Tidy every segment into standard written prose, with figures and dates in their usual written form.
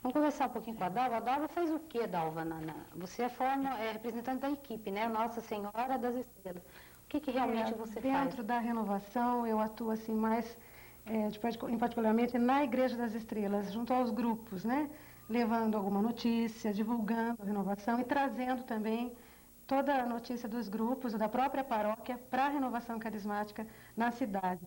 Vamos conversar um pouquinho com a Dalva. A Dalva faz o que, Dalva? Você é representante da equipe, né? Nossa Senhora das Estrelas. O que realmente você faz? Dentro da renovação, eu atuo assim mais, em particularmente na Igreja das Estrelas, junto aos grupos, né? Levando alguma notícia, divulgando a renovação e trazendo também toda a notícia dos grupos, da própria paróquia, para a renovação carismática na cidade.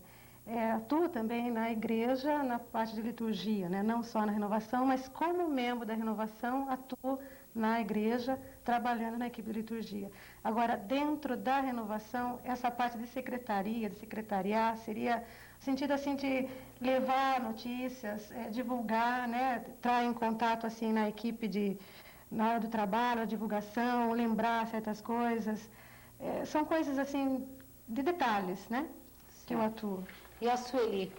Atuo também na igreja, na parte de liturgia, né? Não só na renovação, mas como membro da renovação, atuo na igreja, trabalhando na equipe de liturgia. Agora, dentro da renovação, essa parte de secretaria, de secretariar, seria sentido assim de levar notícias, divulgar, né? Entrar em contato assim na equipe na hora do trabalho, a divulgação, lembrar certas coisas. São coisas assim de detalhes, né? Certo. Que eu atuo. E a Sueli?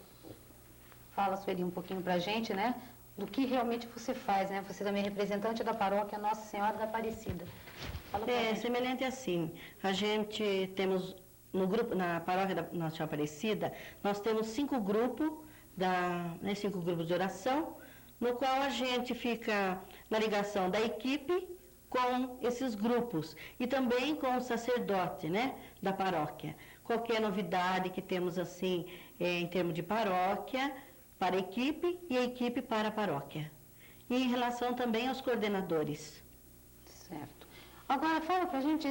Fala, Sueli, um pouquinho pra gente, né? Do que realmente você faz, né? Você também é representante da paróquia Nossa Senhora da Aparecida. Semelhante assim. A gente temos no grupo, na paróquia da Nossa Senhora Aparecida, nós temos 5 grupos, 5 grupos de oração, no qual a gente fica na ligação da equipe com esses grupos e também com o sacerdote, né, da paróquia. Qualquer novidade que temos assim em termos de paróquia, para a equipe e a equipe para a paróquia. E em relação também aos coordenadores. Certo. Agora, fala pra gente,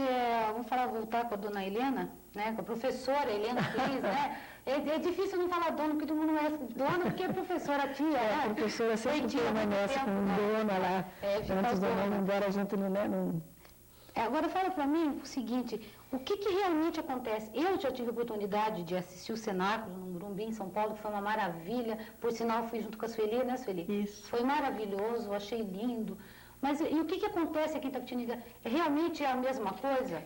vamos voltar com a dona Helena, né, com a professora Helena Cleis, né? É difícil não falar dona, porque todo mundo é dona, porque é professora, tia, né? A professora sempre permanece com dona lá, antes do nome, embora a gente não... Agora fala para mim o seguinte, o que realmente acontece? Eu já tive a oportunidade de assistir o cenáculo no Morumbi, em São Paulo, que foi uma maravilha, por sinal fui junto com a Sueli, né, Sueli? Isso. Foi maravilhoso, achei lindo. Mas e o que acontece aqui em Itapetininga? Realmente é a mesma coisa?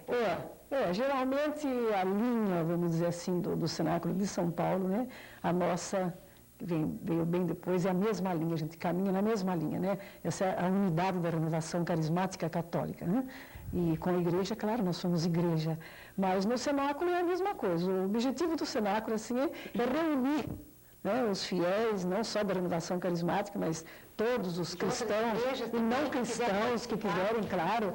Geralmente a linha, vamos dizer assim, do cenáculo de São Paulo, né? A nossa veio bem depois, é a mesma linha, a gente caminha na mesma linha, né? Essa é a unidade da renovação carismática católica, né? E com a igreja, claro, nós somos igreja, mas no cenáculo é a mesma coisa. O objetivo do cenáculo, assim, é reunir, né, os fiéis, não só da renovação carismática, mas todos os cristãos e não cristãos que quiserem, claro,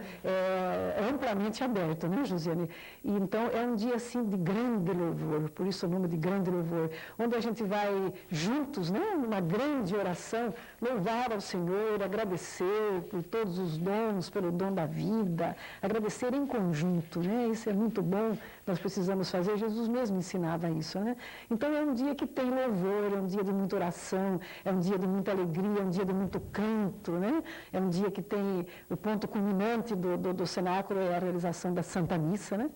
amplamente aberto, né, Josiane? E então é um dia assim de grande louvor, por isso o nome de grande louvor, onde a gente vai juntos, né, numa grande oração, louvar ao Senhor, agradecer por todos os dons, pelo dom da vida, agradecer em conjunto, né? Isso é muito bom, nós precisamos fazer, Jesus mesmo ensinava isso, né? Então é um dia que tem louvor, é um dia de muita oração, é um dia de muita alegria, é um dia de muito canto, né? É um dia que tem o ponto culminante do cenáculo, é a realização da Santa Missa, né?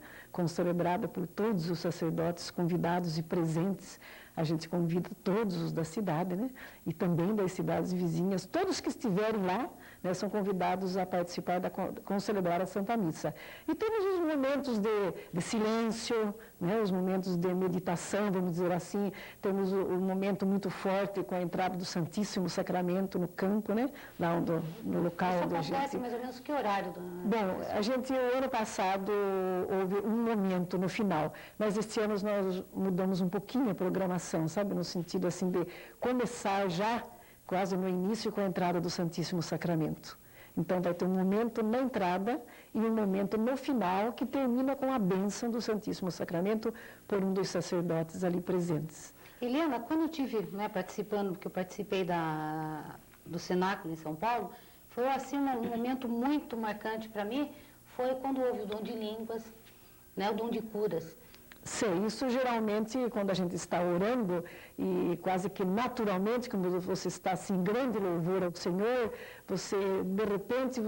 Celebrada por todos os sacerdotes convidados e presentes. A gente convida todos os da cidade, né? E também das cidades vizinhas, todos que estiverem lá, né, são convidados a participar celebrar a Santa Missa. E temos os momentos de silêncio, né, os momentos de meditação, vamos dizer assim, temos um momento muito forte com a entrada do Santíssimo Sacramento no campo, né, lá no local onde a gente... Isso acontece mais ou menos que horário? Bom, o ano passado houve um momento no final, mas este ano nós mudamos um pouquinho a programação, sabe, no sentido assim de começar já quase no início com a entrada do Santíssimo Sacramento. Então vai ter um momento na entrada e um momento no final que termina com a bênção do Santíssimo Sacramento por um dos sacerdotes ali presentes. Helena, quando eu estive, né, participando, porque eu participei do cenáculo em São Paulo, foi assim um momento muito marcante para mim, foi quando houve o dom de línguas, né, o dom de curas. Sim, isso geralmente quando a gente está orando e quase que naturalmente, quando você está assim em grande louvor ao Senhor, de repente,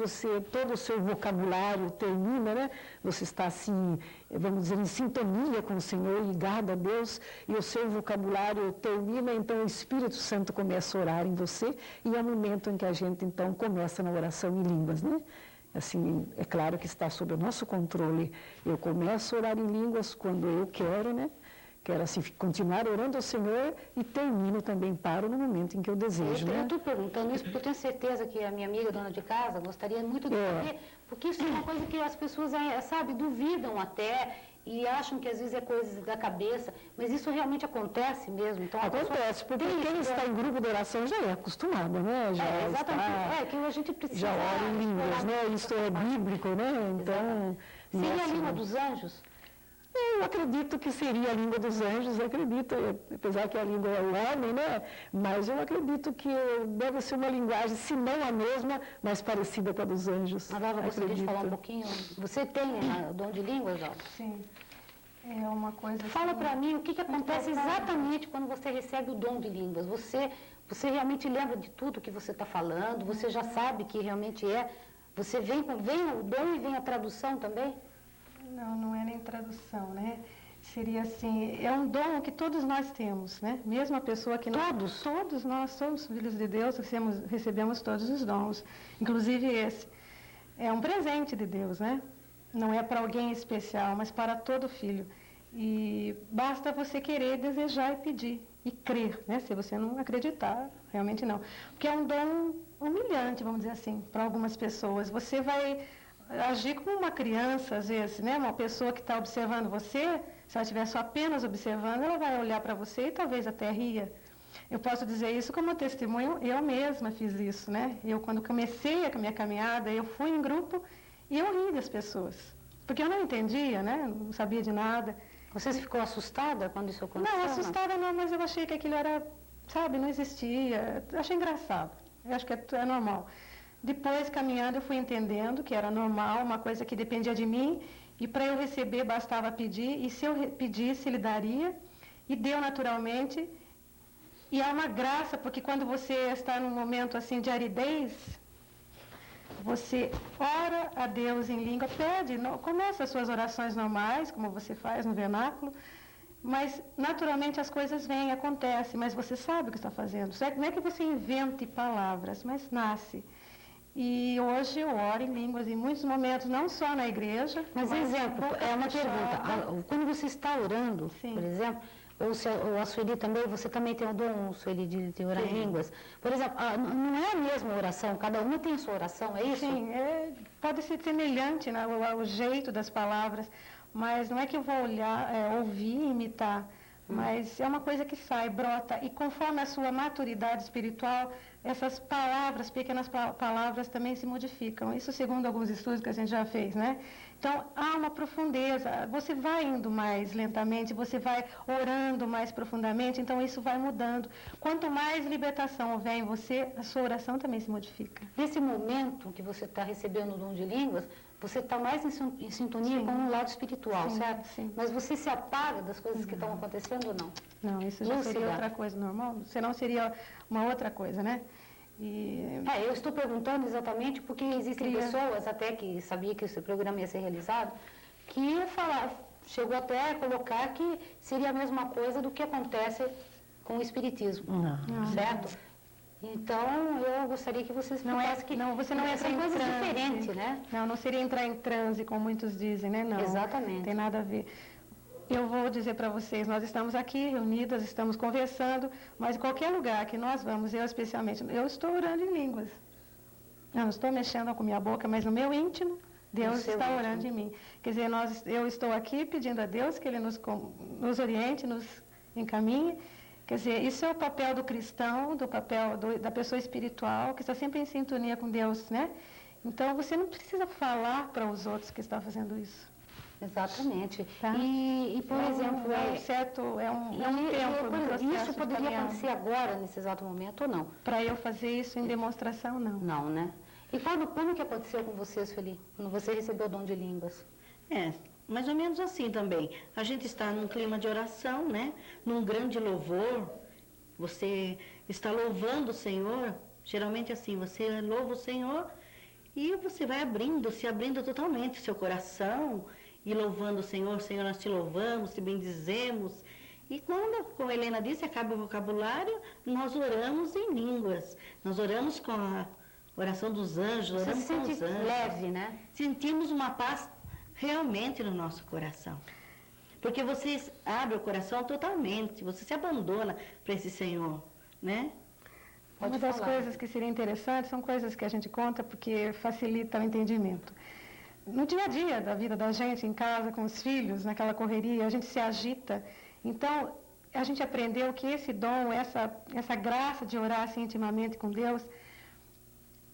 todo o seu vocabulário termina, né? Você está assim, vamos dizer, em sintonia com o Senhor, ligado a Deus, e o seu vocabulário termina, então o Espírito Santo começa a orar em você, e é o momento em que a gente então começa na oração em línguas, né? Assim, é claro que está sob o nosso controle. Eu começo a orar em línguas quando eu quero, né? Quero assim continuar orando ao Senhor e termino também, paro no momento em que eu desejo. Eu estou perguntando isso porque eu tenho certeza que a minha amiga dona de casa gostaria muito de saber, porque isso é uma coisa que as pessoas, sabe, duvidam até. e acham que às vezes é coisa da cabeça, mas isso realmente acontece mesmo. Então, Acontece, porque quem está em grupo de oração já é acostumado, né? Já exatamente. Que a gente precisa... Já ora em línguas, né? Isso é bíblico, né? Então... Seria a língua dos anjos? Eu acredito que seria a língua dos anjos, acredito, apesar que a língua é o homem, né? Mas eu acredito que deve ser uma linguagem, se não a mesma, mas parecida com a dos anjos. A Dalva, gostaria de falar um pouquinho? Você tem o dom de línguas, Dalva? Sim. É uma coisa... Fala para mim o que acontece exatamente quando você recebe o dom de línguas. Você realmente lembra de tudo que você está falando? Você já sabe que realmente é? Você vem o dom e vem a tradução também? Não é nem tradução, né? Seria assim, é um dom que todos nós temos, né? Mesmo a pessoa que... Todos nós somos filhos de Deus, recebemos todos os dons, inclusive esse. É um presente de Deus, né? Não é para alguém especial, mas para todo filho. E basta você querer, desejar e pedir, e crer, né? Se você não acreditar, realmente não. Porque é um dom humilhante, vamos dizer assim, para algumas pessoas. Você vai agir como uma criança, às vezes, né? Uma pessoa que está observando você, se ela estiver só apenas observando, ela vai olhar para você e talvez até ria. Eu posso dizer isso como testemunho, eu mesma fiz isso, né? Eu, quando comecei a minha caminhada, eu fui em grupo e eu ri das pessoas. Porque eu não entendia, né? Não sabia de nada. Você ficou assustada quando isso aconteceu? Não, assustada não, mas eu achei que aquilo era, sabe, não existia. Eu achei engraçado. Eu acho que é normal. Depois, caminhando, eu fui entendendo que era normal, uma coisa que dependia de mim, e para eu receber bastava pedir, e se eu pedisse, ele daria, e deu naturalmente. E há uma graça, porque quando você está num momento assim de aridez, você ora a Deus em língua, pede, começa as suas orações normais, como você faz no vernáculo, mas naturalmente as coisas vêm, acontecem, mas você sabe o que está fazendo. Não é que você invente palavras, mas nasce. E hoje eu oro em línguas em muitos momentos, não só na igreja. Mas exemplo, é uma pergunta. Quando você está orando, Sim. por exemplo, ou a Sueli também, você também tem o dom, Sueli, de orar em línguas. Por exemplo, não é a mesma oração, cada uma tem a sua oração, é isso? Sim, pode ser semelhante, né, o jeito das palavras, mas não é que eu vou ouvir e imitar, mas é uma coisa que sai, brota, e conforme a sua maturidade espiritual, essas palavras, pequenas palavras também se modificam. Isso segundo alguns estudos que a gente já fez, né? Então, há uma profundeza, você vai indo mais lentamente, você vai orando mais profundamente, então isso vai mudando. Quanto mais libertação houver em você, a sua oração também se modifica. Nesse momento que você está recebendo o dom de línguas, você está mais em sintonia Sim. com o lado espiritual, Sim, certo? sim. Mas você se apaga das coisas que estão acontecendo ou não? Não, isso já seria outra coisa normal, senão seria uma outra coisa, né? Eu estou perguntando exatamente porque existem pessoas, até que sabia que esse programa ia ser realizado, que chegou até a colocar que seria a mesma coisa do que acontece com o Espiritismo, certo? Então, eu gostaria que você explicasse que você não entra em coisa transe. diferente, né? Não seria entrar em transe, como muitos dizem, né? Não, exatamente. Tem nada a ver. Eu vou dizer para vocês, nós estamos aqui reunidas, estamos conversando, mas em qualquer lugar que nós vamos, eu especialmente, eu estou orando em línguas. Eu não estou mexendo com minha boca, mas no meu íntimo, Deus está orando em mim. Quer dizer, eu estou aqui pedindo a Deus que Ele nos oriente, nos encaminhe. Quer dizer, isso é o papel do cristão, do papel da pessoa espiritual, que está sempre em sintonia com Deus, né? Então, você não precisa falar para os outros que está fazendo isso. Exatamente. Tá? E por exemplo, isso poderia acontecer agora, nesse exato momento, ou não? Para eu fazer isso em demonstração, não. Não, né? E quando que aconteceu com você, Sueli? Quando você recebeu o dom de línguas? Mais ou menos assim também. A gente está num clima de oração, né? Num grande louvor. Você está louvando o Senhor. Geralmente assim, você louva o Senhor e você vai se abrindo totalmente o seu coração e louvando o Senhor, nós te louvamos, te bendizemos. E quando, como a Helena disse, acaba o vocabulário, nós oramos em línguas. Nós oramos com a oração dos anjos, oramos com os anjos. Leve, né? Sentimos uma paz realmente no nosso coração. Porque você abre o coração totalmente, você se abandona para esse Senhor, né? Uma das coisas que seria interessante são coisas que a gente conta porque facilita o entendimento. no dia a dia da vida da gente, em casa, com os filhos, naquela correria, a gente se agita. Então, a gente aprendeu que esse dom, essa graça de orar assim, intimamente com Deus,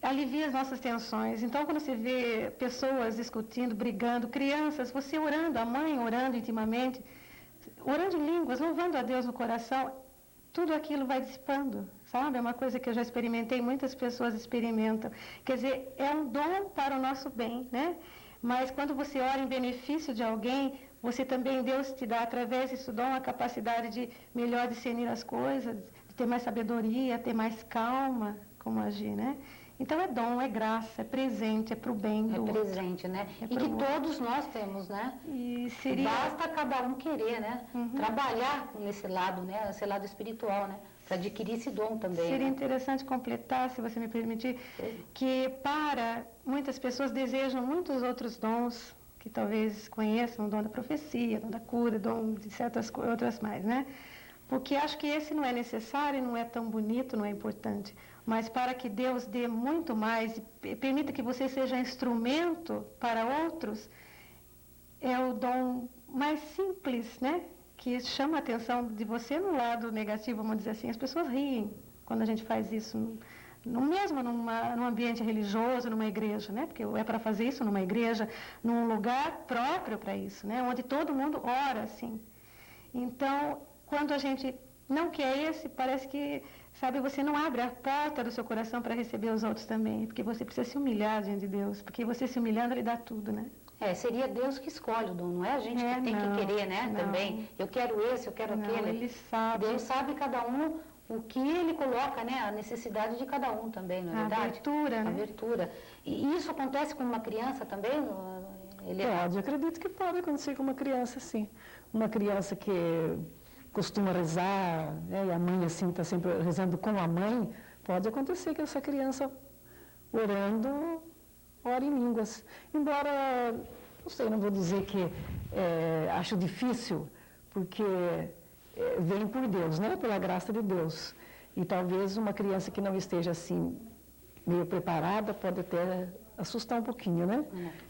alivia as nossas tensões. Então, quando você vê pessoas discutindo, brigando, crianças, você orando, a mãe orando intimamente, orando em línguas, louvando a Deus no coração, tudo aquilo vai dissipando, sabe? É uma coisa que eu já experimentei, muitas pessoas experimentam. Quer dizer, é um dom para o nosso bem, né? Mas quando você ora em benefício de alguém, você também, Deus te dá, através desse dom, a capacidade de melhor discernir as coisas, de ter mais sabedoria, ter mais calma, como agir, né? Então é dom, é graça, é presente, é para o bem do outro. É presente, né? É E pro que outro. todos nós temos, né? E seria... Basta cada um querer, né? Trabalhar nesse lado, né? Esse lado espiritual, né? Para adquirir esse dom também. Seria né? interessante completar, se você me permitir, que para muitas pessoas desejam muitos outros dons, que talvez conheçam, o dom da profecia, o dom da cura, o dom de certas outras mais, né? Porque acho que esse não é necessário, não é tão bonito, não é importante. Mas para que Deus dê muito mais, e permita que você seja instrumento para outros, é o dom mais simples, né? Que chama a atenção de você no lado negativo, vamos dizer assim. As pessoas riem quando a gente faz isso, mesmo num ambiente religioso, numa igreja, né? Porque é para fazer isso numa igreja, num lugar próprio para isso, né? Onde todo mundo ora, assim. Então, quando a gente não quer esse, parece que, sabe, você não abre a porta do seu coração para receber os outros também, porque você precisa se humilhar diante de Deus, porque você se humilhando, Ele dá tudo, né? Seria Deus que escolhe o dom, não é a gente que tem que querer, né? Não. Também. Eu quero esse, eu quero aquele. Ele sabe. Deus sabe cada um o que Ele coloca, né? A necessidade de cada um também, não é verdade? A abertura, né? Abertura. E isso acontece com uma criança também? Pode, eu acredito que pode acontecer com uma criança, sim. Uma criança que costuma rezar, né, e a mãe assim está sempre rezando com a mãe, pode acontecer que essa criança orando, ore em línguas. Embora, não sei, não vou dizer que acho difícil, porque vem por Deus, né, pela graça de Deus. E talvez uma criança que não esteja assim, meio preparada, pode até assustar um pouquinho, né?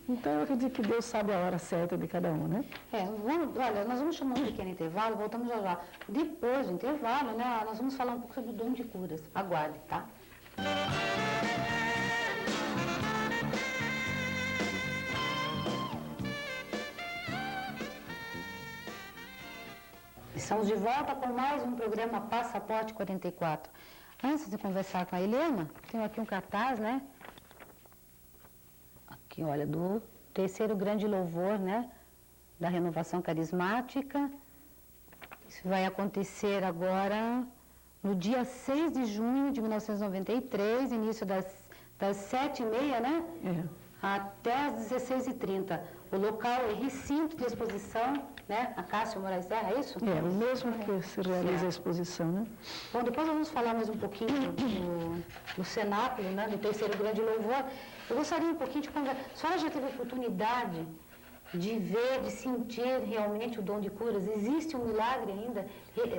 Então, eu acredito que Deus sabe a hora certa de cada um, né? Olha, nós vamos chamar um pequeno intervalo, voltamos já já. Depois do intervalo, né, nós vamos falar um pouco sobre o dom de curas. Aguarde, tá? Estamos de volta com mais um programa Passaporte 44. Antes de conversar com a Helena, tenho aqui um cartaz, né? Aqui, olha, do terceiro grande louvor, né? Da renovação carismática. Isso vai acontecer agora no dia 6 de junho de 1993, início das 7h30, né? Até às 16h30. O local é recinto de exposição, né? A Cássio Moraes Serra, é isso? O mesmo que se realiza a exposição, né? Bom, depois nós vamos falar mais um pouquinho do cenáculo, né? Do terceiro grande louvor. Eu gostaria um pouquinho de conversar. A senhora já teve a oportunidade de ver, de sentir realmente o dom de curas? Existe um milagre ainda?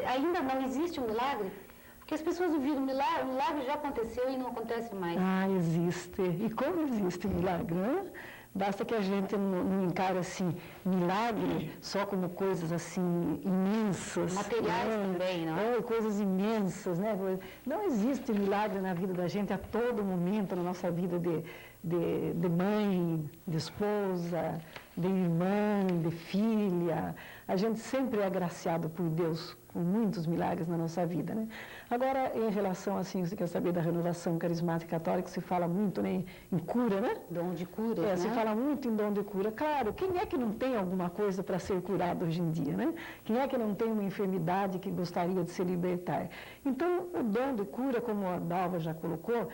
Ainda não existe um milagre? Porque as pessoas viram o milagre já aconteceu e não acontece mais. Existe. E como existe milagre, né? Basta que a gente não encare, assim, milagre só como coisas, assim, imensas. Materiais também, não é? Coisas imensas, né? Não existe milagre na vida da gente a todo momento, na nossa vida de mãe, de esposa, de irmã, de filha. A gente sempre é agraciado por Deus com muitos milagres na nossa vida, né? Agora, em relação, assim, você quer saber da renovação carismática católica, se fala muito, né, em cura, né? Dom de cura, né? Se fala muito em dom de cura. Claro, quem é que não tem alguma coisa para ser curado hoje em dia, né? Quem é que não tem uma enfermidade que gostaria de se libertar? Então, o dom de cura, como a Dalva já colocou,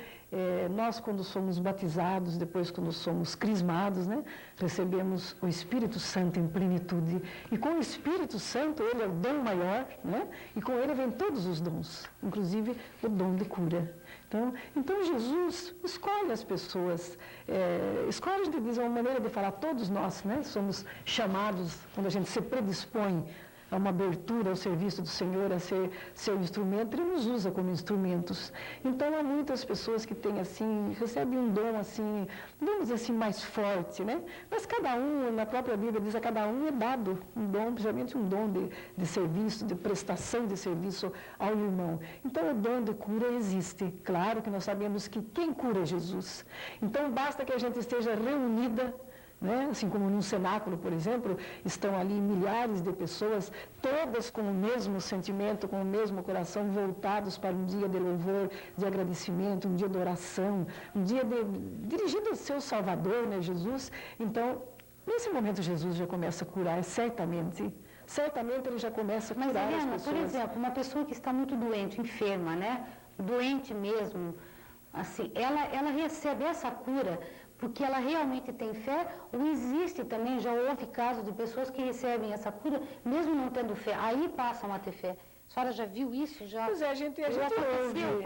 nós quando somos batizados, depois quando somos crismados, né, recebemos o Espírito Santo em plenitude. E com o Espírito Santo, ele é o dom maior, né? E com ele vem todos os dons, inclusive o dom de cura. Então Jesus escolhe as pessoas, escolhe, a gente diz, uma maneira de falar, todos nós, né, somos chamados, quando a gente se predispõe uma abertura ao serviço do Senhor, a ser seu instrumento, Ele nos usa como instrumentos. Então, há muitas pessoas que têm, assim, recebem um dom, assim, vamos dizer assim, mais forte, né? Mas cada um, na própria Bíblia diz, a cada um é dado um dom, principalmente um dom de serviço, de prestação de serviço ao irmão. Então, o dom de cura existe. Claro que nós sabemos que quem cura é Jesus. Então, basta que a gente esteja reunida, né? Assim como num cenáculo, por exemplo, estão ali milhares de pessoas, todas com o mesmo sentimento, com o mesmo coração, voltados para um dia de louvor, de agradecimento, um dia de oração, um dia dirigido ao seu Salvador, né, Jesus. Então, nesse momento, Jesus já começa a curar, certamente. Certamente ele já começa a curar as Eliana, pessoas. por exemplo, uma pessoa que está muito doente, enferma, né? Doente mesmo, assim, ela recebe essa cura porque ela realmente tem fé, ou existe também, já houve casos de pessoas que recebem essa cura, mesmo não tendo fé, aí passam a ter fé. A senhora já viu isso? Já, pois é, a gente ouve,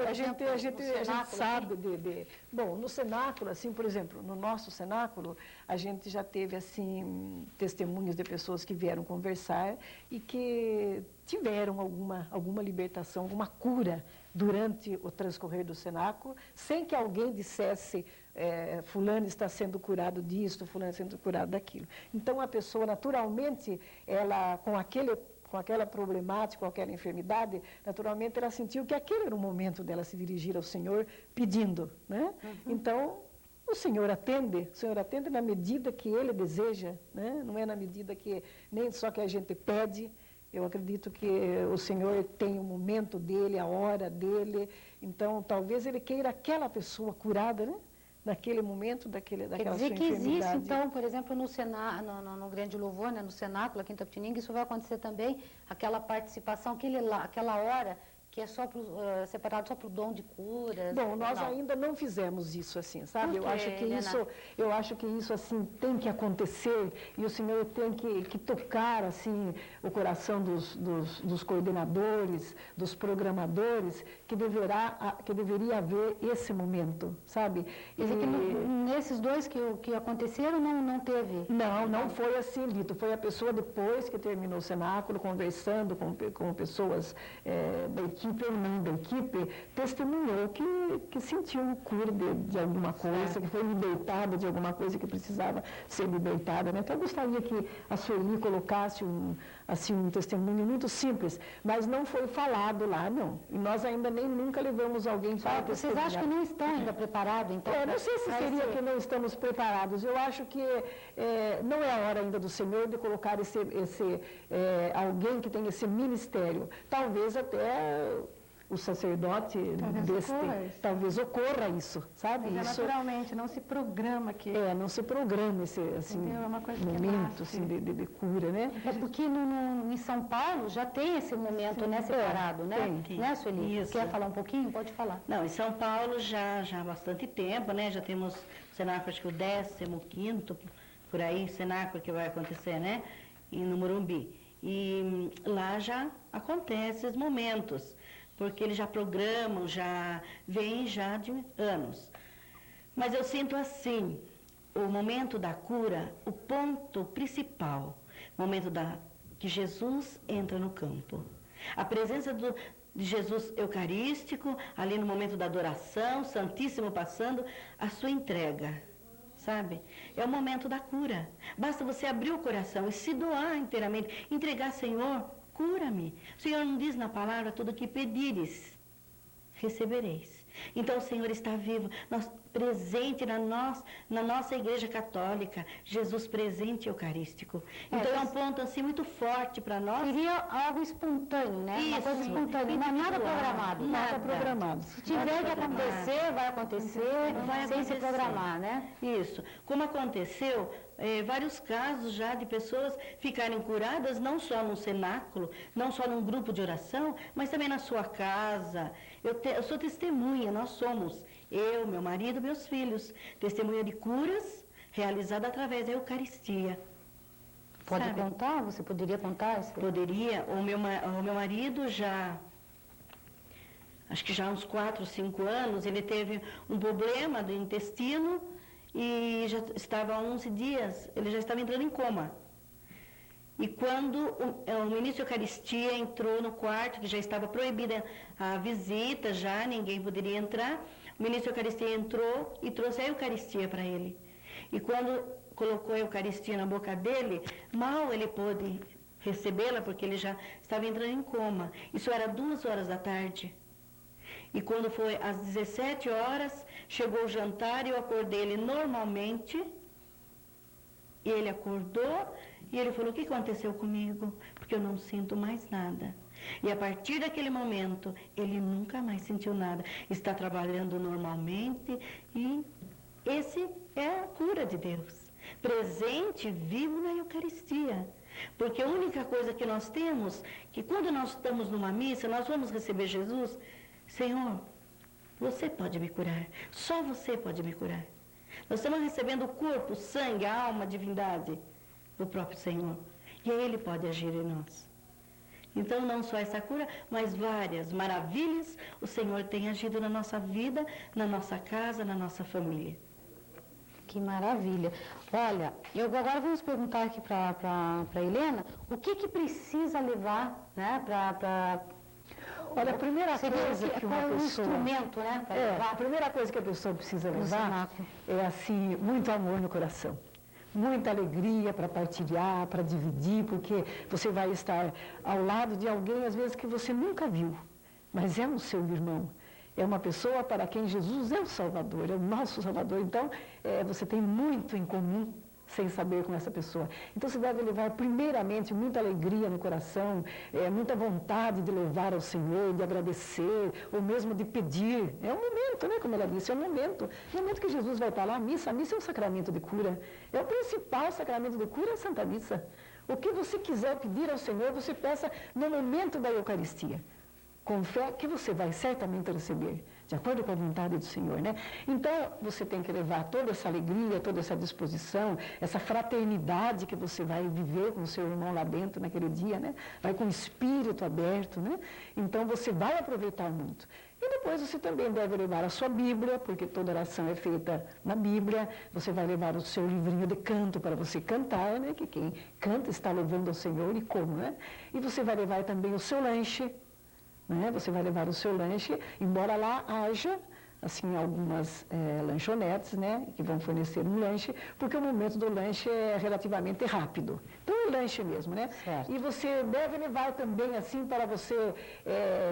a gente sabe Bom, no cenáculo, assim, por exemplo, no nosso cenáculo, a gente já teve, assim, testemunhos de pessoas que vieram conversar e que tiveram alguma libertação, alguma cura durante o transcorrer do cenáculo, sem que alguém dissesse fulano está sendo curado disto, fulano está sendo curado daquilo. Então, a pessoa, naturalmente, ela, com aquela problemática, com aquela enfermidade, naturalmente ela sentiu que aquele era o momento dela se dirigir ao Senhor pedindo, né? Então, o Senhor atende na medida que Ele deseja, né? Não é na medida que, nem só que a gente pede. Eu acredito que o Senhor tem o momento dele, a hora dele, então talvez Ele queira aquela pessoa curada, né? Naquele momento, daquela sua enfermidade. Quer dizer que existe, então, por exemplo, no Grande Louvor, né, no Cenáculo, aqui em Itapetininga, isso vai acontecer também, aquela participação, aquela hora que é só separado só para o dom de cura. Bom, nós ainda não fizemos isso assim, sabe? Eu acho que isso assim tem que acontecer e o Senhor tem que tocar assim o coração dos coordenadores, dos programadores, que deveria haver esse momento, sabe? Quer dizer que nesses dois que aconteceram não teve? Não foi assim dito. Foi a pessoa depois que terminou o cenáculo, conversando com pessoas da equipe ou não da equipe, testemunhou que sentiu cura de alguma coisa, que foi libertada de alguma coisa que precisava ser libertada. Né? Então, eu gostaria que a Sueli colocasse um testemunho muito simples, mas não foi falado lá, não. E nós ainda nunca levamos alguém para testemunhar. Vocês acham que não estão ainda preparados, então? Não sei se seria que não estamos preparados. Eu acho que não é a hora ainda do Senhor de colocar alguém que tem esse ministério. Talvez até o sacerdote talvez ocorra isso, sabe? Mas isso, naturalmente, não se programa que... não se programa esse momento assim, de cura, né? É porque em São Paulo já tem esse momento, né, separado, né? Tem. Né, Sueli? Isso. Quer falar um pouquinho? Pode falar. Não, em São Paulo já há bastante tempo, né? Já temos cenáculo, acho que o 15º, por aí, cenáculo que vai acontecer, né? No Morumbi. E lá já acontecem esses momentos, porque eles já programam, já vêm já de anos. Mas eu sinto assim, o momento da cura, o ponto principal, o momento que Jesus entra no campo. A presença de Jesus eucarístico, ali no momento da adoração, Santíssimo passando, a sua entrega, sabe? É o momento da cura. Basta você abrir o coração e se doar inteiramente, entregar, Senhor, cura-me. O Senhor não diz na palavra, tudo que pedires, recebereis. Então o Senhor está vivo, presente na nossa igreja católica, Jesus presente eucarístico. Então é um ponto assim muito forte para nós. Seria algo espontâneo, né? Isso, uma coisa espontânea, não é nada programado. Nada programado. Se tiver que acontecer, vai acontecer, sem se programar, né? Isso. Como aconteceu, vários casos já de pessoas ficarem curadas, não só num cenáculo, não só num grupo de oração, mas também na sua casa. Eu sou testemunha, nós somos, eu, meu marido, meus filhos, testemunha de curas realizada através da Eucaristia. Pode contar? Você poderia contar? Poderia. O meu marido já, acho que já há uns 4, 5 anos, ele teve um problema do intestino e já estava há 11 dias, ele já estava entrando em coma. E quando o ministro da Eucaristia entrou no quarto, que já estava proibida a visita, já ninguém poderia entrar, o ministro da Eucaristia entrou e trouxe a Eucaristia para ele. E quando colocou a Eucaristia na boca dele, mal ele pôde recebê-la, porque ele já estava entrando em coma. Isso era 2 horas da tarde. E quando foi às 17 horas, chegou o jantar e eu acordei ele normalmente. E ele acordou e ele falou: o que aconteceu comigo? Porque eu não sinto mais nada. E a partir daquele momento, ele nunca mais sentiu nada. Está trabalhando normalmente e esse é a cura de Deus. Presente, vivo na Eucaristia. Porque a única coisa que nós temos, que quando nós estamos numa missa, nós vamos receber Jesus, Senhor, você pode me curar, só você pode me curar. Nós estamos recebendo o corpo, o sangue, a alma, a divindade do próprio Senhor. E aí Ele pode agir em nós. Então, não só essa cura, mas várias maravilhas o Senhor tem agido na nossa vida, na nossa casa, na nossa família. Que maravilha. Olha, agora vamos perguntar aqui para Helena, o que precisa levar, né, Olha, a primeira coisa que uma pessoa... instrumento, né, para levar? A primeira coisa que a pessoa precisa No levar cenáculo. é, assim, muito amor no coração. Muita alegria para partilhar, para dividir, porque você vai estar ao lado de alguém, às vezes, que você nunca viu, mas é um seu irmão. É uma pessoa para quem Jesus é o Salvador, é o nosso Salvador. Então, você tem muito em comum sem saber com essa pessoa. Então, você deve levar, primeiramente, muita alegria no coração, muita vontade de louvar ao Senhor, de agradecer, ou mesmo de pedir. É um momento, né, como ela disse, é um momento. No momento que Jesus vai estar lá, a missa é um sacramento de cura. É o principal sacramento de cura, é a Santa Missa. O que você quiser pedir ao Senhor, você peça no momento da Eucaristia. Com fé que você vai certamente receber, de acordo com a vontade do Senhor, né? Então, você tem que levar toda essa alegria, toda essa disposição, essa fraternidade que você vai viver com o seu irmão lá dentro naquele dia, né? Vai com o espírito aberto, né? Então, você vai aproveitar muito. E depois você também deve levar a sua Bíblia, porque toda oração é feita na Bíblia. Você vai levar o seu livrinho de canto para você cantar, né? Que quem canta está louvando ao Senhor e como, né? E você vai levar também o seu lanche, né? Você vai levar o seu lanche, embora lá haja, assim, algumas lanchonetes, né, que vão fornecer um lanche, porque o momento do lanche é relativamente rápido. Então, é o lanche mesmo, né? Certo. E você deve levar também, assim, para você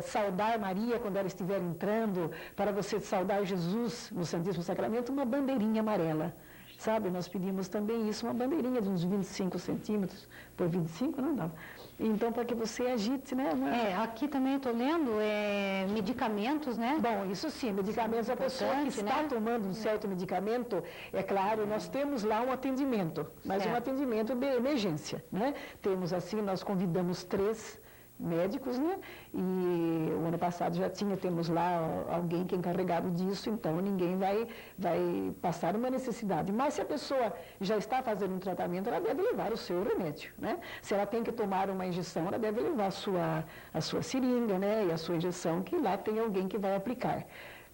saudar Maria quando ela estiver entrando, para você saudar Jesus no Santíssimo Sacramento, uma bandeirinha amarela. Sabe, nós pedimos também isso, uma bandeirinha de uns 25 centímetros por 25, não dá. Então, para que você agite, né? Aqui também eu estou lendo medicamentos, né? Bom, isso sim, medicamentos, a pessoa que está tomando um certo medicamento, é claro, nós temos lá um atendimento, mas um atendimento de emergência, né? Temos assim, nós convidamos 3 médicos, né? E o ano passado temos lá alguém que é encarregado disso, então ninguém vai passar uma necessidade. Mas se a pessoa já está fazendo um tratamento, ela deve levar o seu remédio, né? Se ela tem que tomar uma injeção, ela deve levar a sua seringa, né? E a sua injeção, que lá tem alguém que vai aplicar.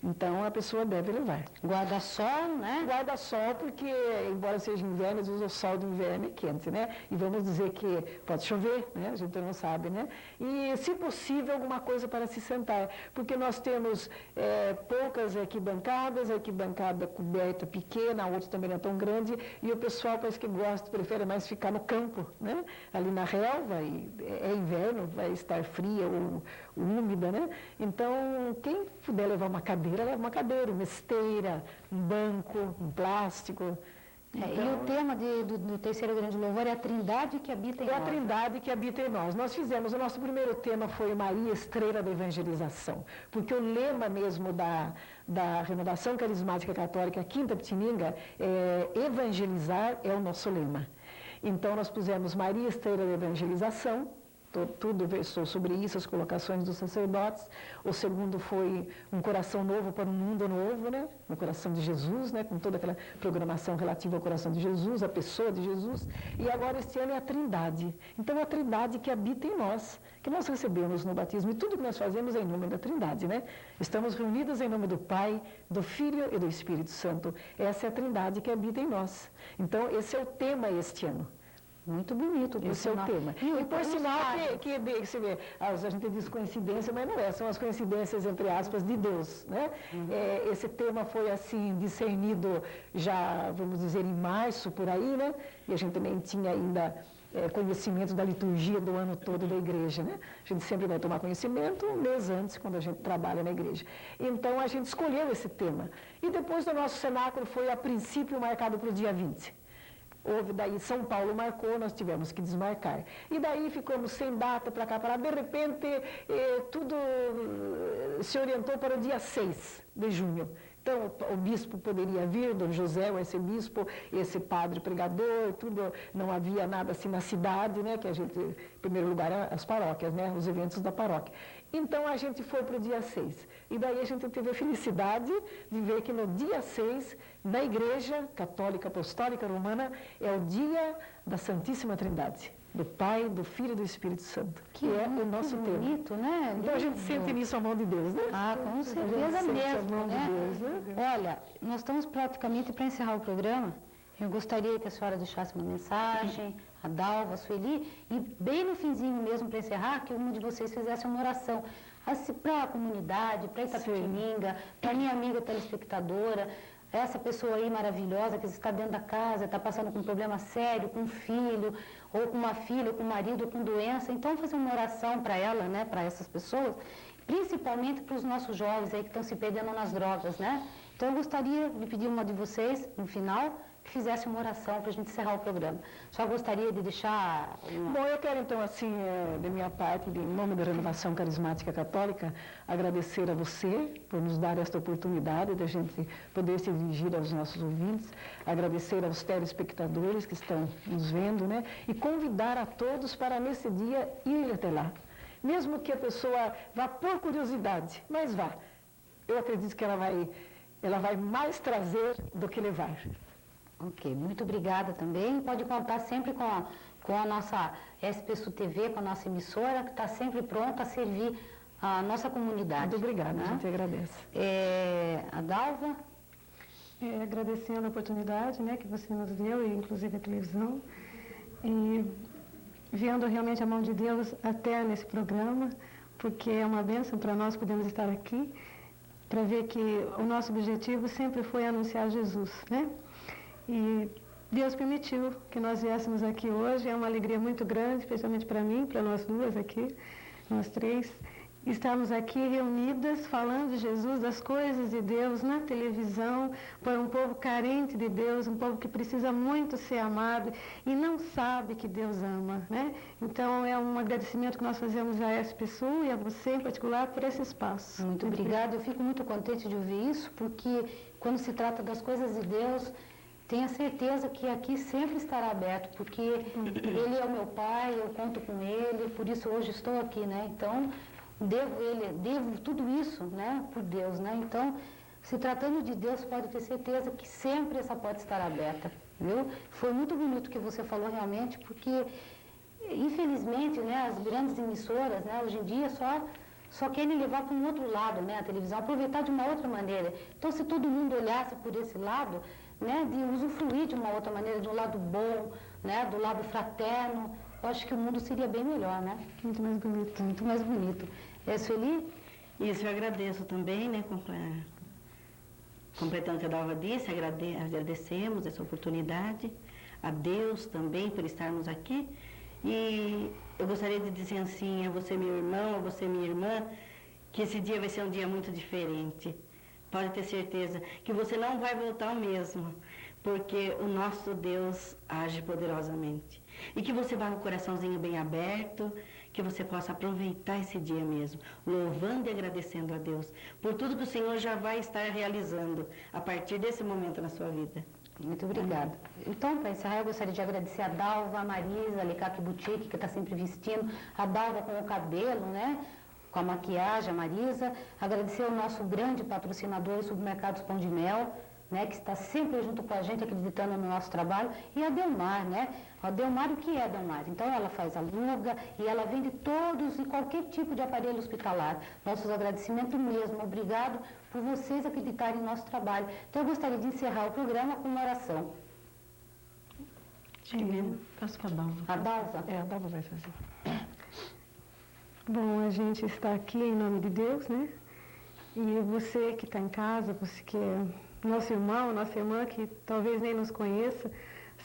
Então, a pessoa deve levar. Guarda-sol, né? Guarda-sol, porque, embora seja inverno, às vezes o sol do inverno é quente, né? E vamos dizer que pode chover, né? A gente não sabe, né? E, se possível, alguma coisa para se sentar. Porque nós temos poucas arquibancadas, a arquibancada coberta pequena, a outra também não é tão grande, e o pessoal parece que prefere mais ficar no campo, né? Ali na relva, e é inverno, vai estar fria ou úmida, né? Então, quem puder levar uma cadeira, leva uma cadeira, uma esteira, um banco, um plástico. Então, e o tema do terceiro grande louvor é a Trindade que habita em nós. É a Trindade que habita em nós. Nós fizemos, o nosso primeiro tema foi Maria, Estrela da Evangelização, porque o lema mesmo da Renovação Carismática Católica Quinta Pitininga, evangelizar é o nosso lema. Então, nós pusemos Maria, Estrela da Evangelização, tudo versou sobre isso, as colocações dos sacerdotes. O segundo foi um coração novo para um mundo novo, né? No coração de Jesus, né? Com toda aquela programação relativa ao coração de Jesus, a pessoa de Jesus. E agora este ano é a Trindade. Então, a Trindade que habita em nós, que nós recebemos no batismo. E tudo que nós fazemos é em nome da Trindade, né? Estamos reunidos em nome do Pai, do Filho e do Espírito Santo. Essa é a Trindade que habita em nós. Então, esse é o tema este ano. Muito bonito. por Esse é o sinal. tema. E E por os sinal padres? que você vê, a gente diz coincidência, mas não é, são as coincidências, entre aspas, de Deus, né? Esse tema foi, assim, discernido já, vamos dizer, em março, por aí, né? E a gente também tinha ainda conhecimento da liturgia do ano todo da igreja, né? A gente sempre vai tomar conhecimento um mês antes, quando a gente trabalha na igreja. Então, a gente escolheu esse tema. E depois do nosso cenáculo foi, a princípio, marcado para o dia 20. Houve daí, São Paulo marcou, nós tivemos que desmarcar. E daí ficamos sem data para cá, para lá. De repente, tudo se orientou para o dia 6 de junho. Então, o bispo poderia vir, Dom José, o arcebispo, esse padre pregador, tudo, não havia nada assim na cidade, né, que a gente, em primeiro lugar, as paróquias, né, os eventos da paróquia. Então, a gente foi para o dia 6. E daí a gente teve a felicidade de ver que no dia 6, na Igreja Católica Apostólica Romana, é o dia da Santíssima Trindade, do Pai, do Filho e do Espírito Santo, que é o nosso tema. Bonito, né? Então, a gente Lindo. sente nisso a mão de Deus, né? Ah, com A gente certeza sente a mesmo, mão de né? Deus, né? Olha, nós estamos praticamente para encerrar o programa. Eu gostaria que a senhora deixasse uma mensagem, a Dalva, a Sueli, e bem no finzinho mesmo, para encerrar, que um de vocês fizesse uma oração para a comunidade, para Itapetininga, para a minha amiga telespectadora, essa pessoa aí maravilhosa que está dentro da casa, está passando com um problema sério, com um filho, ou com uma filha, ou com um marido, ou com doença. Então, fazer uma oração para ela, né, para essas pessoas, principalmente para os nossos jovens aí que estão se perdendo nas drogas, né? Então, eu gostaria de pedir uma de vocês, no final, que fizesse uma oração para a gente encerrar o programa. Só gostaria de deixar... Bom, eu quero então, assim, da minha parte, em nome da Renovação Carismática Católica, agradecer a você por nos dar esta oportunidade de a gente poder se dirigir aos nossos ouvintes, agradecer aos telespectadores que estão nos vendo, né? E convidar a todos para, nesse dia, ir até lá. Mesmo que a pessoa vá por curiosidade, mas vá. Eu acredito que ela vai mais trazer do que levar. Ok, muito obrigada também. Pode contar sempre com a nossa SPSU TV, com a nossa emissora, que está sempre pronta a servir a nossa comunidade. Muito obrigada, né? A gente agradece. A Dalva? Agradecendo a oportunidade, né, que você nos deu, e inclusive a televisão, e vendo realmente a mão de Deus até nesse programa, porque é uma bênção para nós podermos estar aqui, para ver que o nosso objetivo sempre foi anunciar Jesus, né? E Deus permitiu que nós viéssemos aqui hoje, é uma alegria muito grande, especialmente para mim, para nós duas aqui, nós três. Estamos aqui reunidas falando de Jesus, das coisas de Deus na televisão, para um povo carente de Deus, um povo que precisa muito ser amado e não sabe que Deus ama, né? Então é um agradecimento que nós fazemos à SPSU e a você em particular por esse espaço. Muito obrigada, eu fico muito contente de ouvir isso, porque quando se trata das coisas de Deus, tenha certeza que aqui sempre estará aberto, porque Ele é o meu Pai, eu conto com Ele, por isso hoje estou aqui, né? Então, devo tudo isso, né, por Deus, né? Então, se tratando de Deus, pode ter certeza que sempre essa porta estará aberta, viu? Foi muito bonito o que você falou realmente, porque, infelizmente, né, as grandes emissoras, né, hoje em dia só querem levar para um outro lado, né, a televisão, aproveitar de uma outra maneira. Então, se todo mundo olhasse por esse lado, né, de usufruir de uma outra maneira, de um lado bom, né, do lado fraterno, eu acho que o mundo seria bem melhor, né? Muito mais bonito. Muito mais bonito. Sueli? Isso, eu agradeço também, né, completando o que a Dalva disse, agradecemos essa oportunidade, a Deus também por estarmos aqui, e eu gostaria de dizer assim, a você meu irmão, a você minha irmã, que esse dia vai ser um dia muito diferente. Pode ter certeza que você não vai voltar ao mesmo, porque o nosso Deus age poderosamente. E que você vá com o coraçãozinho bem aberto, que você possa aproveitar esse dia mesmo, louvando e agradecendo a Deus por tudo que o Senhor já vai estar realizando a partir desse momento na sua vida. Muito obrigada. Então, para encerrar, eu gostaria de agradecer a Dalva, a Marisa, a Lecaque Boutique, que está sempre vestindo, a Dalva com o cabelo, né? Com a maquiagem, a Marisa. Agradecer ao nosso grande patrocinador, o Supermercados Pão de Mel, né, que está sempre junto com a gente, acreditando no nosso trabalho, e a Delmar, né? A Delmar, o que é a Delmar? Então, ela faz aluga e ela vende todos e qualquer tipo de aparelho hospitalar. Nossos agradecimentos mesmo. Obrigado por vocês acreditarem no nosso trabalho. Então, eu gostaria de encerrar o programa com uma oração. Acho que mesmo, acho que a Dalva. A Dalva? A Dalva vai fazer. Bom, a gente está aqui em nome de Deus, né? E você que está em casa, você que é nosso irmão, nossa irmã, que talvez nem nos conheça,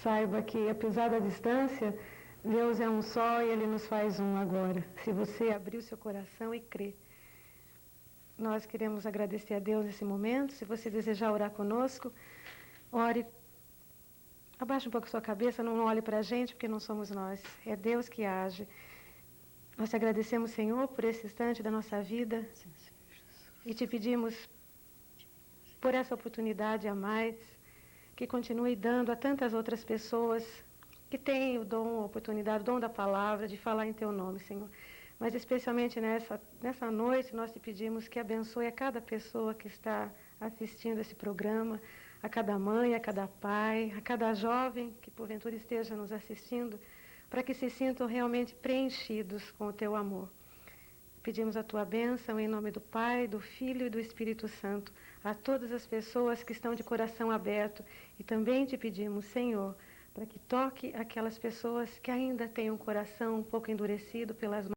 saiba que, apesar da distância, Deus é um só e Ele nos faz um agora. Se você abrir o seu coração e crer. Nós queremos agradecer a Deus nesse momento. Se você desejar orar conosco, ore. Abaixe um pouco a sua cabeça, não olhe para a gente, porque não somos nós. É Deus que age. Nós te agradecemos, Senhor, por esse instante da nossa vida. E te pedimos por essa oportunidade a mais, que continue dando a tantas outras pessoas que têm o dom, a oportunidade, o dom da palavra, de falar em teu nome, Senhor. Mas especialmente nessa noite, nós te pedimos que abençoe a cada pessoa que está assistindo esse programa, a cada mãe, a cada pai, a cada jovem que porventura esteja nos assistindo, para que se sintam realmente preenchidos com o teu amor. Pedimos a tua bênção em nome do Pai, do Filho e do Espírito Santo, a todas as pessoas que estão de coração aberto. E também te pedimos, Senhor, para que toque aquelas pessoas que ainda têm um coração um pouco endurecido pelas